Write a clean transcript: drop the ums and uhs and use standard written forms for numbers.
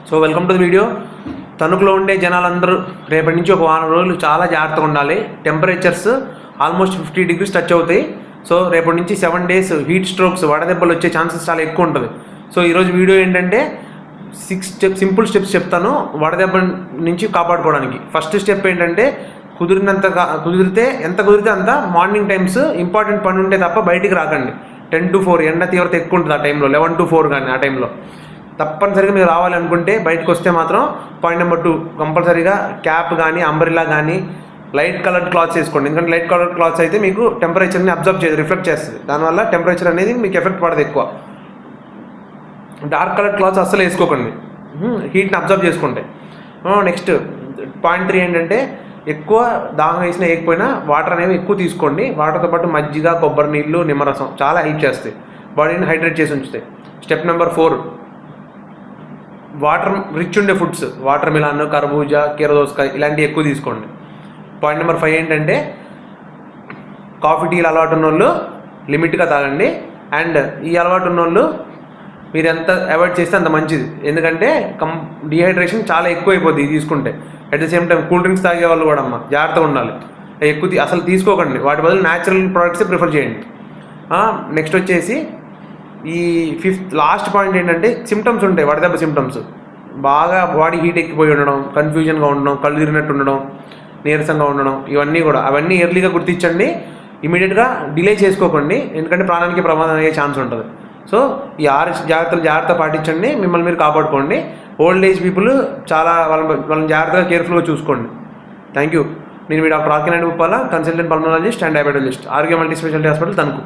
So welcome to the video. తణుకులో ఉండే జనాలందరూ రేపటి నుంచి ఒక వారం రోజులు చాలా జాగ్రత్తగా ఉండాలి. టెంపరేచర్స్ ఆల్మోస్ట్ 50 degrees టచ్ అవుతాయి. సో రేపటి నుంచి 7 days హీట్ స్ట్రోక్స్ వడదెబ్బలు వచ్చే ఛాన్సెస్ చాలా ఎక్కువ ఉంటుంది. సో ఈరోజు వీడియో ఏంటంటే 6 సింపుల్ స్టెప్స్ చెప్తాను వడదెబ్బ నుంచి కాపాడుకోవడానికి. ఫస్ట్ స్టెప్ ఏంటంటే కుదిరితే ఎంత కుదిరితే అంత మార్నింగ్ టైమ్స్ ఇంపార్టెంట్ పని ఉంటే తప్ప బయటికి రాకండి. 10 to 4 ఎండ తీవ్రత ఎక్కువ ఉంటుంది ఆ టైంలో, 11 to 4 కానీ ఆ టైంలో తప్పనిసరిగా మీరు రావాలి అనుకుంటే బయటకు వస్తే మాత్రం పాయింట్ నెంబర్ 2 కంపల్సరీగా క్యాప్ కానీ అంబ్రెల్లా కానీ లైట్ కలర్డ్ క్లాత్స్ వేసుకోండి. ఎందుకంటే లైట్ కలర్డ్ క్లాత్స్ అయితే మీకు టెంపరేచర్ని అబ్జర్వ్ చేయదు, రిఫ్లెక్ట్ చేస్తుంది. దానివల్ల టెంపరేచర్ అనేది మీకు ఎఫెక్ట్ పడదు ఎక్కువ. డార్క్ కలర్డ్ క్లాత్స్ అస్సలు వేసుకోకండి, హీట్ని అబ్జర్వ్ చేసుకుంటే. నెక్స్ట్ పాయింట్ 3 ఏంటంటే ఎక్కువ దాహం వేసినా వేయకపోయినా వాటర్ అనేవి ఎక్కువ తీసుకోండి. వాటర్తో పాటు మజ్జిగ, కొబ్బరి నీళ్ళు, నిమ్మరసం చాలా హెల్ప్ చేస్తాయి, బాడీని హైడ్రేట్ చేసి ఉంచుతాయి. స్టెప్ నెంబర్ 4 వాటర్ రిచ్ ఉండే ఫుడ్స్, వాటర్ మిలాన్, కర్బూజా, కీరదోసకాయ ఇలాంటివి ఎక్కువ తీసుకోండి. పాయింట్ నెంబర్ 5 ఏంటంటే కాఫీ టీలు అలవాటు ఉన్నోళ్ళు లిమిట్గా తాగండి. అండ్ ఈ అలవాటు ఉన్నోళ్ళు మీరు ఎంత అవాయిడ్ చేస్తే అంత మంచిది. ఎందుకంటే డిహైడ్రేషన్ చాలా ఎక్కువ అయిపోద్ది ఇది తీసుకుంటే. At the same time cool drinks తాగే వాళ్ళు కూడా జాగ్రత్తగా ఉండాలి, ఎక్కువ అసలు తీసుకోకండి. వాటి బదులు న్యాచురల్ ప్రోడక్ట్స్ ప్రిఫర్ చేయండి. నెక్స్ట్ వచ్చేసి ఈ 5th లాస్ట్ పాయింట్ ఏంటంటే సిమ్టమ్స్ ఉంటాయి, వడదెబ్బ సిమ్టమ్స్. బాగా బాడీ హీట్ ఎక్కిపోయి ఉండడం, కన్ఫ్యూజన్గా ఉండడం, కళ్ళు తిరిగినట్టు ఉండడం, నీరసంగా ఉండడం, అవన్నీ ఎర్లీగా గుర్తించండి. ఇమీడియట్గా డిలే చేసుకోకండి, ఎందుకంటే ప్రాణానికి ప్రమాదం అయ్యే ఛాన్స్ ఉంటుంది. సో ఈ 6 జాగ్రత్త పాటించండి, మిమ్మల్ని మీరు కాపాడుకోండి. ఓల్డ్ ఏజ్ పీపుల్ చాలా వాళ్ళని జాగ్రత్తగా కేర్ఫుల్గా చూసుకోండి. Thank you. నేను మీ doctor RK Naidu Uppala, consultant pulmonologist and diabetologist, Arogya multi speciality hospital Tanuku.